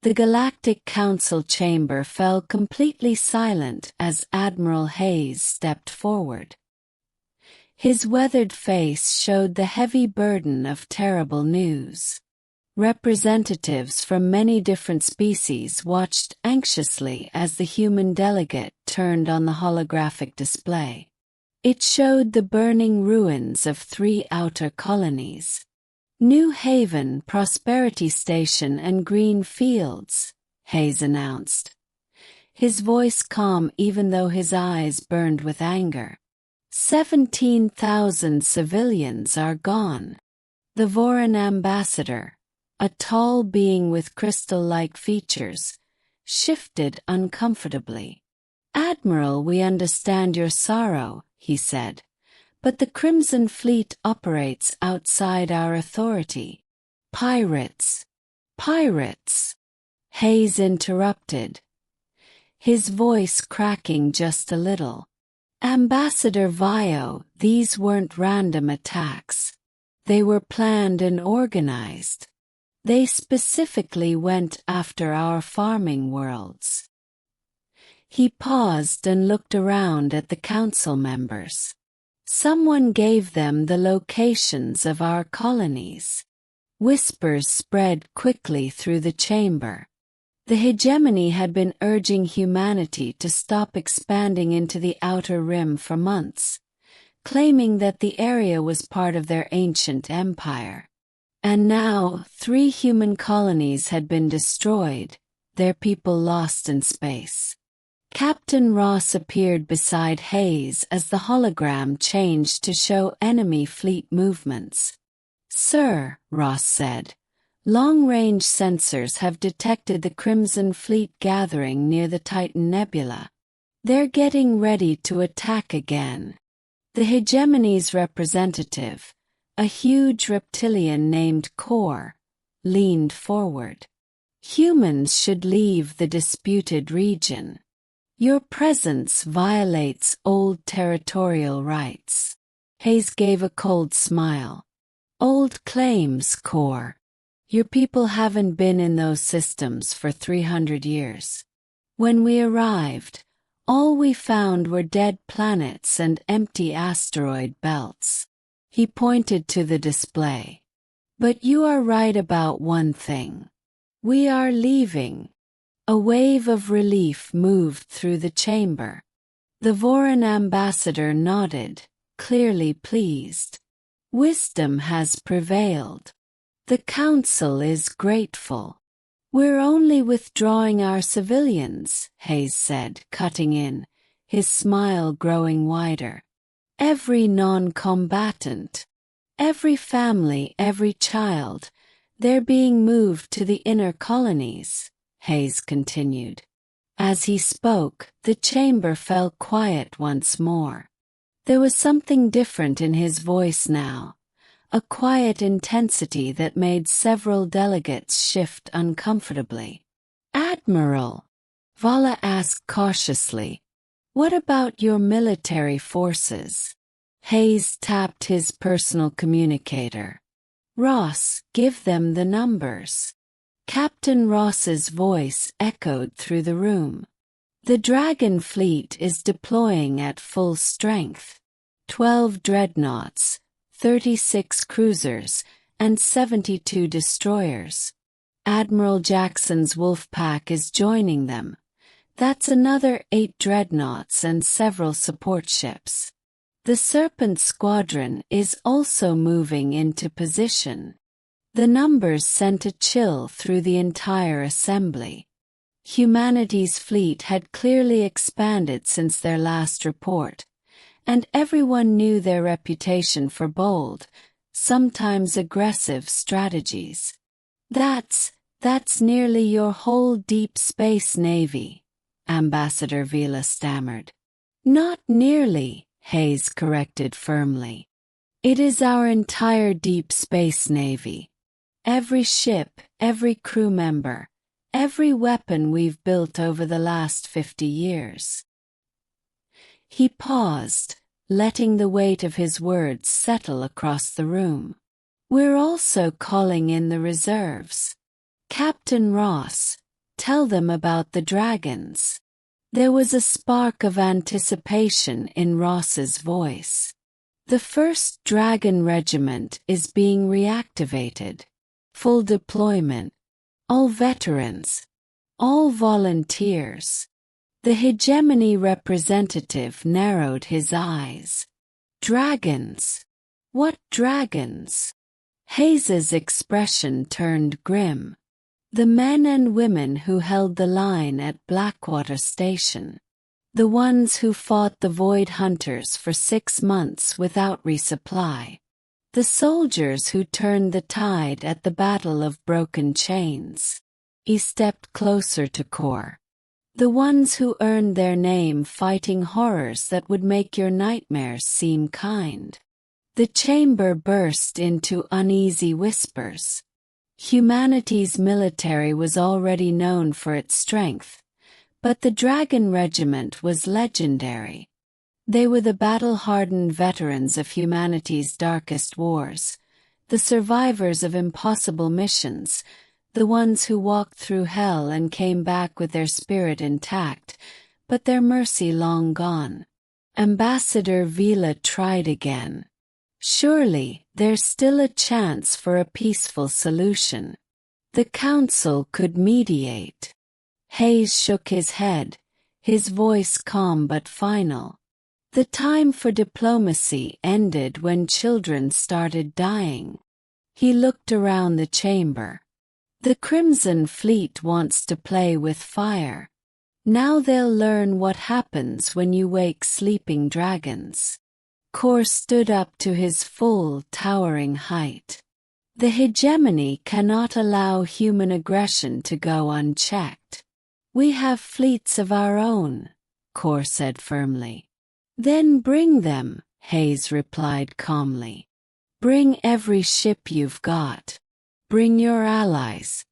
The Galactic Council chamber fell completely silent as Admiral Hayes stepped forward. His weathered face showed the heavy burden of terrible news. Representatives from many different species watched anxiously as the human delegate turned on the holographic display. It showed the burning ruins of 3 outer colonies: New Haven, Prosperity Station, and Green Fields, Hayes announced. His voice calm even though his eyes burned with anger. 17,000 civilians are gone. The Voran ambassador, a tall being with crystal-like features, shifted uncomfortably. "Admiral, we understand your sorrow," he said, "but the Crimson Fleet operates outside our authority." "Pirates! Pirates!" Hayes interrupted, his voice cracking just a little. "Ambassador Vio, these weren't random attacks. They were planned and organized. They specifically went after our farming worlds." He paused and looked around at the council members. "Someone gave them the locations of our colonies." Whispers spread quickly through the chamber. The hegemony had been urging humanity to stop expanding into the outer rim for months, claiming that the area was part of their ancient empire. And now, 3 human colonies had been destroyed, their people lost in space. Captain Ross appeared beside Hayes as the hologram changed to show enemy fleet movements. "Sir," Ross said, "long-range sensors have detected the Crimson Fleet gathering near the Titan Nebula. They're getting ready to attack again." The hegemony's representative, a huge reptilian named Kor, leaned forward. "Humans should leave the disputed region. Your presence violates old territorial rights." Hayes gave a cold smile. "Old claims, Kor. Your people haven't been in those systems for 300 years. When we arrived, all we found were dead planets and empty asteroid belts." He pointed to the display. "But you are right about one thing. We are leaving." A wave of relief moved through the chamber. The Voran ambassador nodded, clearly pleased. "Wisdom has prevailed. The Council is grateful." "We're only withdrawing our civilians," Hayes said, cutting in, his smile growing wider. "Every non-combatant, every family, every child, they're being moved to the inner colonies," Hayes continued. As he spoke, the chamber fell quiet once more. There was something different in his voice now, a quiet intensity that made several delegates shift uncomfortably. "Admiral," Vala asked cautiously, "what about your military forces?" Hayes tapped his personal communicator. "Ross, give them the numbers." Captain Ross's voice echoed through the room. "The Dragon Fleet is deploying at full strength. 12 dreadnoughts, 36 cruisers, and 72 destroyers. Admiral Jackson's Wolfpack is joining them. That's another 8 dreadnoughts and several support ships. The Serpent Squadron is also moving into position." The numbers sent a chill through the entire assembly. Humanity's fleet had clearly expanded since their last report, and everyone knew their reputation for bold, sometimes aggressive strategies. That's nearly your whole deep space navy," Ambassador Vila stammered. "Not nearly," Hayes corrected firmly. "It is our entire deep space navy. Every ship, every crew member, every weapon we've built over the last 50 years." He paused, letting the weight of his words settle across the room. "We're also calling in the reserves. Captain Ross, tell them about the dragons." There was a spark of anticipation in Ross's voice. "The first dragon regiment is being reactivated. Full deployment. All veterans. All volunteers." The hegemony representative narrowed his eyes. "Dragons? What dragons?" Hayes's expression turned grim. "The men and women who held the line at Blackwater Station. The ones who fought the Void Hunters for 6 months without resupply. The soldiers who turned the tide at the Battle of Broken Chains." He stepped closer to Core. "The ones who earned their name fighting horrors that would make your nightmares seem kind." The chamber burst into uneasy whispers. Humanity's military was already known for its strength, but the Dragon Regiment was legendary. They were the battle-hardened veterans of humanity's darkest wars, the survivors of impossible missions, the ones who walked through hell and came back with their spirit intact, but their mercy long gone. Ambassador Vila tried again. "Surely, there's still a chance for a peaceful solution. The Council could mediate." Hayes shook his head, his voice calm but final. "The time for diplomacy ended when children started dying." He looked around the chamber. "The Crimson Fleet wants to play with fire. Now they'll learn what happens when you wake sleeping dragons." Kor stood up to his full, towering height. "The hegemony cannot allow human aggression to go unchecked. We have fleets of our own," Kor said firmly. "Then bring them," Hayes replied calmly. "Bring every ship you've got. Bring your allies.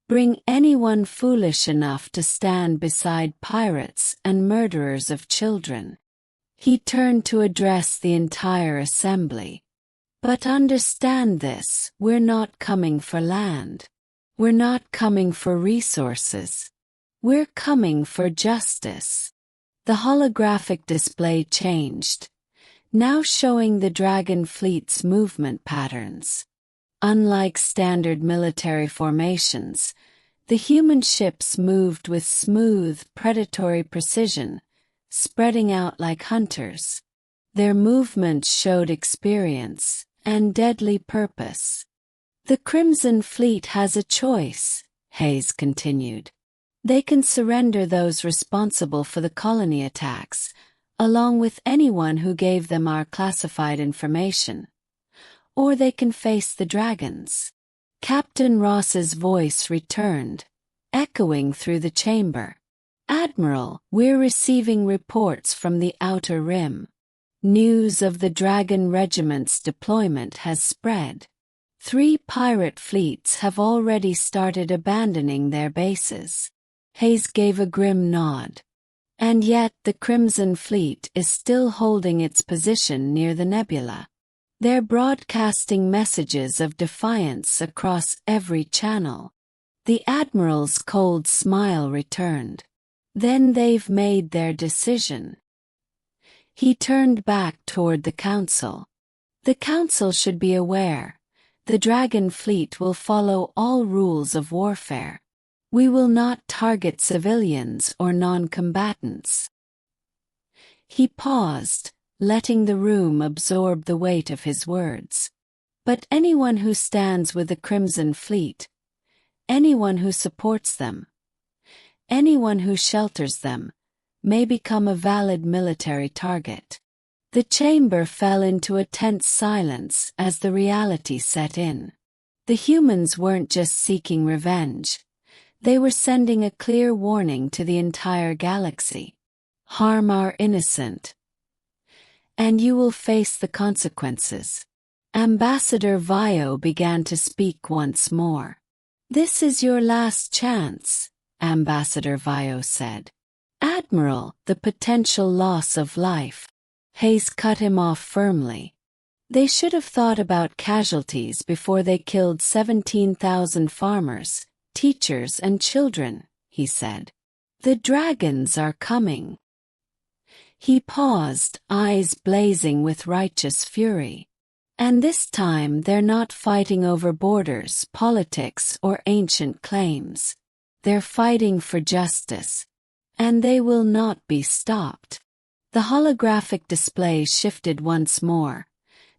Bring anyone foolish enough to stand beside pirates and murderers of children." He turned to address the entire assembly. "But understand this, we're not coming for land. We're not coming for resources. We're coming for justice." The holographic display changed, now showing the Dragon Fleet's movement patterns. Unlike standard military formations, the human ships moved with smooth, predatory precision, spreading out like hunters. Their movements showed experience and deadly purpose. "The Crimson Fleet has a choice," Hayes continued. "They can surrender those responsible for the colony attacks, along with anyone who gave them our classified information. Or they can face the dragons." Captain Ross's voice returned, echoing through the chamber. "Admiral, we're receiving reports from the Outer Rim. News of the Dragon Regiment's deployment has spread. 3 pirate fleets have already started abandoning their bases." Hayes gave a grim nod. "And yet the Crimson Fleet is still holding its position near the nebula. They're broadcasting messages of defiance across every channel." The Admiral's cold smile returned. "Then they've made their decision." He turned back toward the Council. "The Council should be aware. The Dragon Fleet will follow all rules of warfare. We will not target civilians or non-combatants." He paused, letting the room absorb the weight of his words. "But anyone who stands with the Crimson Fleet, anyone who supports them, anyone who shelters them, may become a valid military target." The chamber fell into a tense silence as the reality set in. The humans weren't just seeking revenge. They were sending a clear warning to the entire galaxy. Harm our innocent, and you will face the consequences. Ambassador Vio began to speak once more. "This is your last chance," Ambassador Vio said. "Admiral, the potential loss of life." Hayes cut him off firmly. "They should have thought about casualties before they killed 17,000 farmers, teachers and children," he said. "The dragons are coming." He paused, eyes blazing with righteous fury. "And this time they're not fighting over borders, politics, or ancient claims. They're fighting for justice. And they will not be stopped." The holographic display shifted once more,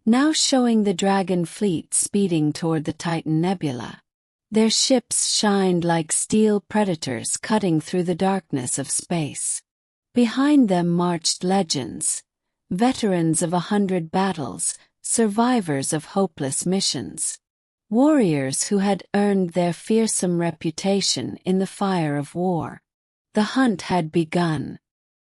now showing the dragon fleet speeding toward the Titan Nebula. Their ships shined like steel predators cutting through the darkness of space. Behind them marched legends, veterans of 100 battles, survivors of hopeless missions. Warriors who had earned their fearsome reputation in the fire of war. The hunt had begun,